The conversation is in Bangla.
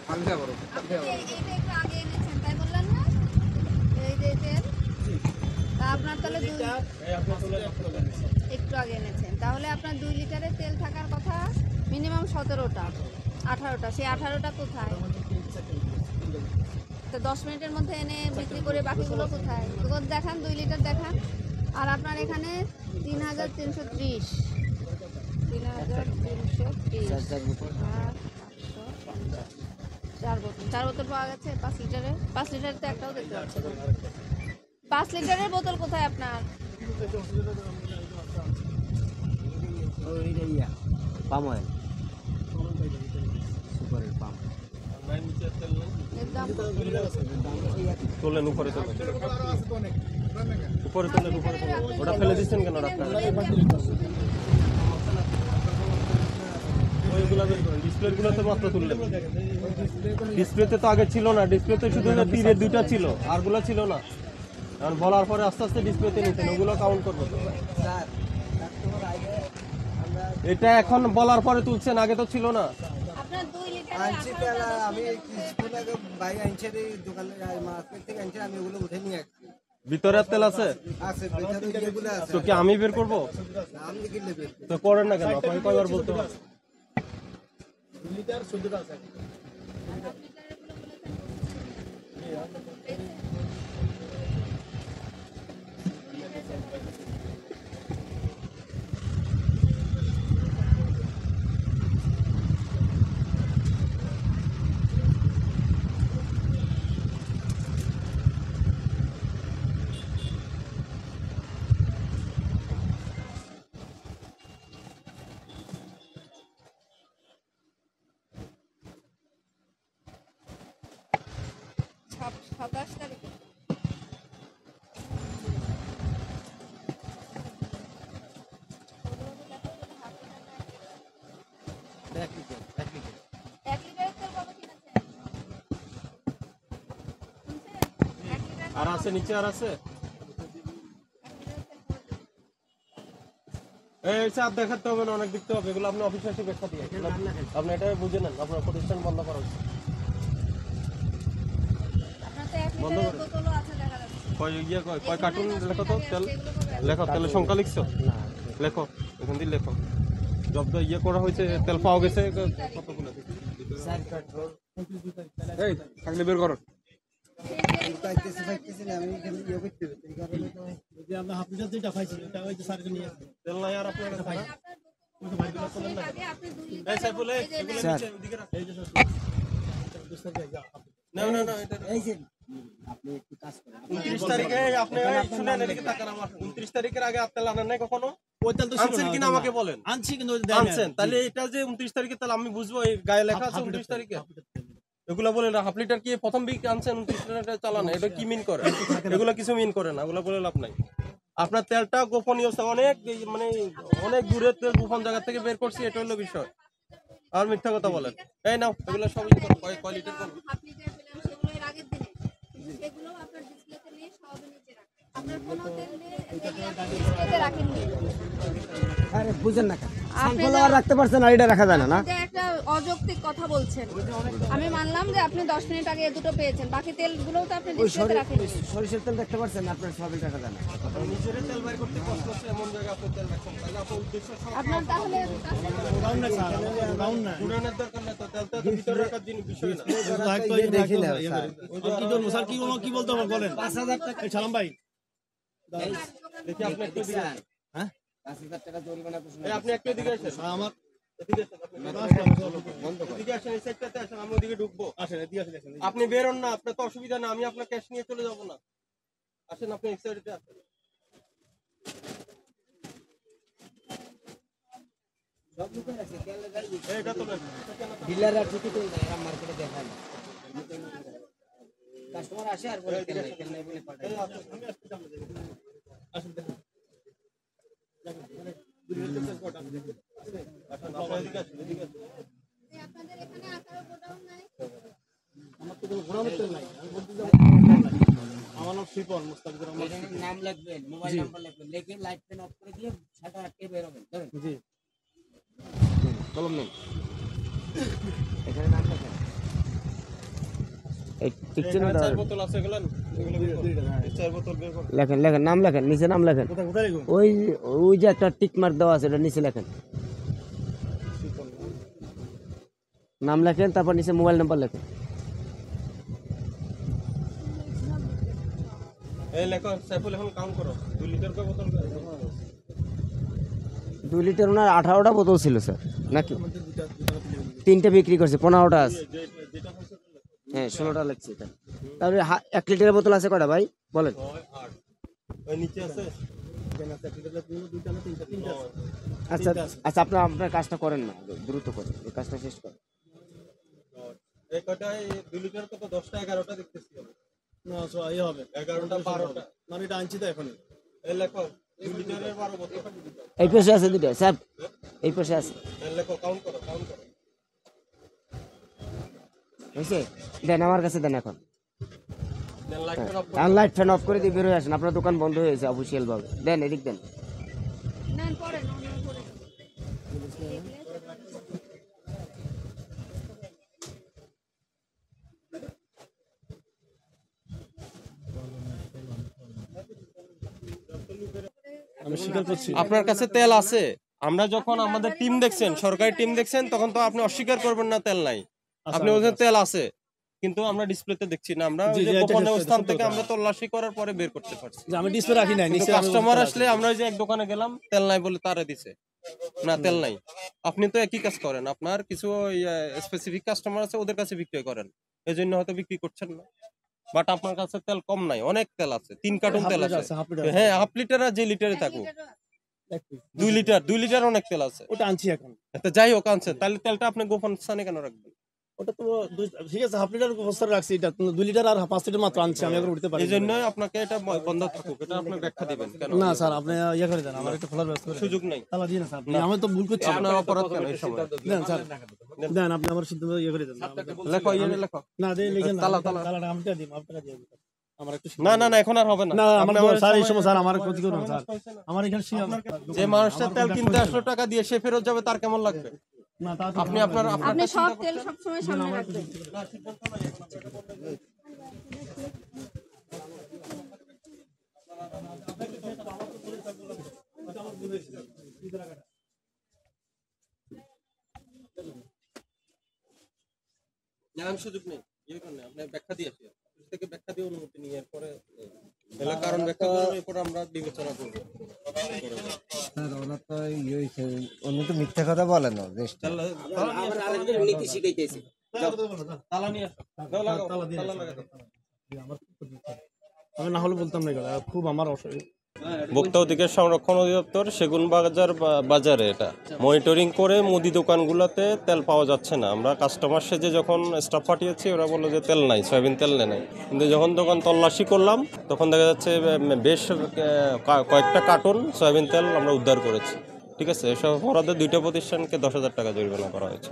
হালকা বড় এইটা একটু আগে এনেছেন তাই বললেন না? এই যে তেল তা আপনার তাহলে একটু আগে এনেছেন, তাহলে আপনার 2 লিটারের তেল থাকার কথা মিনিমাম 17টা 18টা, সেই 18টা কোথায়? তো 10 মিনিটের মধ্যে এনে বিক্রি করে বাকিগুলো কোথায়? দেখান 2 লিটার দেখান। আর আপনার এখানে 3330 চার বোতল পাওয়া গেছে 5 লিটারের। 5 লিটারের তো একটাও দেখতে পাচ্ছি না। 5 লিটারের বোতল কোথায় আপনার? পাম অয়েল সুপারের পাম এর দাম কত? তোলেন উপরে তোলেন উপরে তোলেন উপরে তোলেন ওটা ফেলে দিচ্ছেন কেন ডাক্তার? ওইগুলো বের করেন, ডিসপ্লেগুলোতে মাত্র তুললেন। ডিসপ্লেতে তো আগে ছিল না, ডিসপ্লেতে শুধু তীরের 2টা ছিল, আরগুলো ছিল না। কারণ বলার পরে আস্তে আস্তে ডিসপ্লেতে নিতেন, ওগুলো কাউন্ট করবো তো। এটা এখন বলার পরে তুলছেন, আগে তো ছিল না। আপনার 2 লিটারের আনছি তেল আমি কিছুক্ষণ আগে ভাই আনছে দোকানে মার্কেট থেকে আনছে, আমি ওগুলো উঠে নিয়ে আসছি। ভিতরে তেল আছে আছে ভিতরে যেগুলো আছে তো কি আমি বের করবো? আমি কি নেবে তো করেন না কেন? আপনাকে কয়বার বলতে হবে? লিটার 14টা আছে সাতাশ তারিখে। এক লিটার 1 লিটারের তেল কত কিনেছেন? শুনছেন? 1 লিটার আর আছে নিচে আর আছে? এই চাপ দেখাতে হবে না, অনেক দেখতে হবে, এগুলো আপনি অফিসে এসে ব্যাখ্যা দিয়ে আপনি এটা বুঝে নেন, আপনার প্রতিষ্ঠান বন্ধ করা উচিত। আপনার তো 1 লিটারের বোতলও আছে দেখা যাচ্ছে। কয় কার্টুন লেখো তো তেল, লেখো তেলের সংখ্যা লিখছো, লেখো এখান দিয়ে লেখো। জব্দ করা হয়েছে, তেল পাওয়া গেছে কতগুলো? এই থাকলে বের করো। পাইতেছি পাইতেছি না, আমি এখানে ইয়ে করতে হবে এই কারণে তো যে আমরা হাফ লিটার যেটা পাইছি এটা ওই যে স্যারকে নিয়ে আসছি তেল নাই আর আপনার কাছে ভাই? আগে আপনি 2 লিটার এই সাইফুল এই এগুলো নিচে ওদিকে রাখ। এই যে না না না, এটা এই যে আপনি একটু কাজ করেন 29 তারিখে আপনি শুনেন, এদিকে তাকান আমার। 29 তারিখের আগে তেল আনেন নাই কখনো? ওই তেল তো ছিল আনছেন না, কিনা আমাকে বলেন। আনছি কিন্তু ওই দেয় না। আনছেন, তাহলে এটা যে 29 তারিখে তাহলে আমি বুঝবো এই গায়ে লেখা আছে 29 তারিখে। এগুলা বলেন হাফ লিটার কি প্রথম বিক আনছেন 29 লিটার চালান, এটা কি মিন করে? এগুলা কিছু মিন করে না, ওগুলা বলে লাভ নাই। আপনার তেলটা গোপনীয়, অনেক মানে অনেক দূরের তেল গোপন জায়গা থেকে বের করছি, এটা হলো বিষয়। আর মিথ্যা কথা বলেন। এই নাও এগুলো সবই কয় লিটার করবো? হাফ লিটার পেলাম সেগুলো এর আগের দিনে, কিন্তু সেগুলো আপনার ডিসপ্লেতে নিয়ে সব নিচে রাখেন। আপনার কোনো তেল নিয়ে ডিসপ্লেতে রাখেননি। আরে বুঝেন না কেন আপনি সানফ্লাওয়ার রাখতে পারছেন আর এটা রাখা যায় না না এটা একটা অযৌক্তিক কথা বলছেন। আমি মানলাম যে আপনি 10 মিনিট আগে এ দুটো পেয়েছেন, বাকি তেলগুলোও তো আপনি ওই ডিসপ্লেতে রাখেননি। সরিষার তেল দেখতে পারছেন আপনার সবই রাখা যায় না নিজের তেল বাইর করতে কষ্ট হচ্ছে, এমন জায়গা আপনি তেল রাখছেন, তাহলে আপনার উদ্দেশ্য আপনার তাহলে রাউন্ড না স্যার, রাউন্ড না। পুরানোর দরকার না, তো তেলটা তো ভিতরে রাখার জিনিস বিষয় না। দেখি না স্যার কি করবো স্যার, কি বলতে হবে বলেন। 5000 টাকা এই সালাম ভাই, দেখি আপনি একটু এদিকে আসেন। হ্যাঁ 5000 টাকা জরিমানা তো এই আপনি একটু এদিকে আসেন, আমার এদিকে আসেন, আপনি এদিকে আসেন, এই সাইডটাতে আসেন, আমি ওদিকে ঢুকবো। আসেন এদিকে আসেন দেখেন। আপনি বেরোন না, আপনার তো অসুবিধা না, আমি আপনার ক্যাশ নিয়ে চলে যাবো না। আসেন আপনি এই সাইডে আসেন। সব লোকের আছে তেলের গাড়ি এইটা তো নেন। ডিলাররা ঠিকই তেল দেয় এরা মার্কেটে দেখায় না কাস্টমার আসে আর বলে তেল নাই বলে পাঠায় আসেন দেখেন। আসেন, আপনি এদিকে আসেন, এদিকে আসেন। আপনাদের এখানে আঠারো গোডাউন নাই? আমার তো কোনো ঘোরানোর তেল নাই, আমি বলতে যাবো আমার নাম শিপন মুস্তাফিজুর রহমান। এখানে নাম লিখবেন মোবাইল নাম্বার লিখবেন লিখে লাইট পেন অফ করে দিয়ে শাটার আটকে বের হবেন ধরেন জি কলম নেন এখানে নাম লেখেন এই টিকছে না। 4 বোতল আছে এগুলো এই 4 বোতল বের করো। লেখেন লেখেন, নাম লেখেন, নিচে নাম লেখেন। কোথায় লিখুন? ওই ওই যে একটা টিক মার্ক দেওয়া আছে, এটা নিচে লেখেন, নাম লেখেন, তারপর নিচে মোবাইল নাম্বার লেখেন। এই লেখো সাইফুল, এখন কাউন্ট করো 2 লিটার করে বোতল। 2 লিটার ওনার 18টা বোতল ছিল স্যার, নাকি 3টে বিক্রি করছে, 15টা আছে। হ্যাঁ 16টা লাগছে এটা। তাহলে 1 লিটারের বোতল আছে কয়টা ভাই বলেন? 8 ওই নিচে আছে। আচ্ছা আচ্ছা, আপনার কাজটা করেন না, দ্রুত করেন, এই কাজটা শেষ করেন। এই কটায় 2 লিটার কত 10টা 11টা দেখতেছি আমি। না সো এই হবে 11টা 12টা। মানে এটা আনছি তো এখনই। এই লেখো 2 লিটারের 12 বোতল। এই পাশে আছে দুটো স্যার, এই পাশে আছে, এই লেখো কাউন্ট করো, কাউন্ট করো। বুঝছে? দেন আমার কাছে দেন এখন। দেন লাইটটা অফ করো। আর লাইট ফ্যান অফ করে দিয়ে বের হয়ে আসেন, আপনার দোকান বন্ধ হয়ে গেছে অফিসিয়াল ভাবে। দেন এদিক দেন। নেন পরে নর্মাল করে আমি স্বীকার করছি। আপনার কাছে তেল আছে। আমরা যখন আমাদের টিম দেখছেন, সরকারি টিম দেখছেন, তখন তো আপনি অস্বীকার করবেন না তেল নাই। আপনি বলছেন তেল আছে, কিন্তু আমরা ডিসপ্লেতে দেখছি না। আমরা জি, ওই যে জি, এটা গোপন সত্য, স্থান সত্য থেকে কথা। আমরা তল্লাশি করার পরে বের করতে পারছি। যে আমি ডিসপ্লে রাখি নাই, নিচে কাস্টমার আসলে আমরা ওই যে এক দোকানে গেলাম, তেল নাই বলে তারে দিছে, না তেল নাই। আপনি তো একই কাজ করেন, আপনার কিছু স্পেসিফিক কাস্টমার আছে, ওদের কাছে বিক্রি করেন, এই জন্য হয়তো বিক্রি করছেন না। বাট আপনার কাছে তেল কম নাই, অনেক তেল আছে, 3 কার্টুন তেল আছে। Half litre. হ্যাঁ, হাফ লিটার আর যে লিটারে থাকুক, 2 লিটার অনেক তেল আছে। ওটা আনছি এখন। তো যাই হোক আনছেন, তাহলে তেলটা আপনি গোপন স্থানে কেন রাখবেন? ওটা তো ঠিক আছে, হাফ লিটার অবস্থা রাখছি, এটা 2 লিটার আর 5 লিটার মাত্র আনছি, আমি এখন উঠতে পারি এই জন্য আপনাকে এটা বন্ধ থাকুক, এটা আপনি ব্যাখ্যা দিবেন কেন? না স্যার, আপনি ইয়ে করে দেন, আমার একটা খোলার ব্যবস্থা করে সুযোগ নাই। তালা দিয়ে না স্যার, আমি তো ভুল করছি। আপনার অপরাধ কেন এই সময়? দেন স্যার, দেন আপনি আমার সিদ্ধান্ত ইয়ে করে দেন। লেখো, লেখো। না দেন, লিখেন না, তালা তালাটা আমি দিই, আপনি টাকা দিয়ে দিন। আমার একটু না না না, এখন আর হবে না। না আমার আপনি স্যার এই সময়- সময় স্যার আমার ক্ষতি করুন স্যার, আমার এখানে যে মানুষটা তেল কিনতে আসলো টাকা দিয়ে, সে ফেরত যাবে, তার কেমন লাগবে? না তা আপনি আপনার আপনি সব তেল সবসময় সামনে রাখবেন। আমি সুযোগ নেই, ইয়ে করেন, আপনি ব্যাখ্যা দিয়ে আসি, থেকে ব্যাখ্যা দিয়ে অনুমতি নিয়ে এরপরে কারণ ব্যাখ্যা করবো, এরপরে আমরা বিবেচনা করবো। স্যার ওনার তো ইয়ে হয়েছে, উনি তো মিথ্যা কথা বলে না। নীতি শিখাইতেছি। তালা নিয়ে আসো, দাও, লাগাও, তালা লাগাও। আমি না হলে বলতাম না, এগুলো খুব আমার অসুবিধা। ভোক্তা অধিকার সংরক্ষণ অধিদপ্তর সেগুনবাজার বাজারে এটা মনিটরিং করে মুদি দোকানগুলোতে তেল পাওয়া যাচ্ছে না। আমরা কাস্টমার সেজে যখন স্টাফ পাঠিয়েছি, ওরা বললো যে তেল নাই, সয়াবিন তেল নেই। কিন্তু যখন দোকান তল্লাশি করলাম, তখন দেখা যাচ্ছে বেশ কয়েকটা কার্টুন সয়াবিন তেল আমরা উদ্ধার করেছি। ঠিক আছে, এসব অপরাধে 2টা প্রতিষ্ঠানকে 10,000 টাকা জরিমানা করা হয়েছে।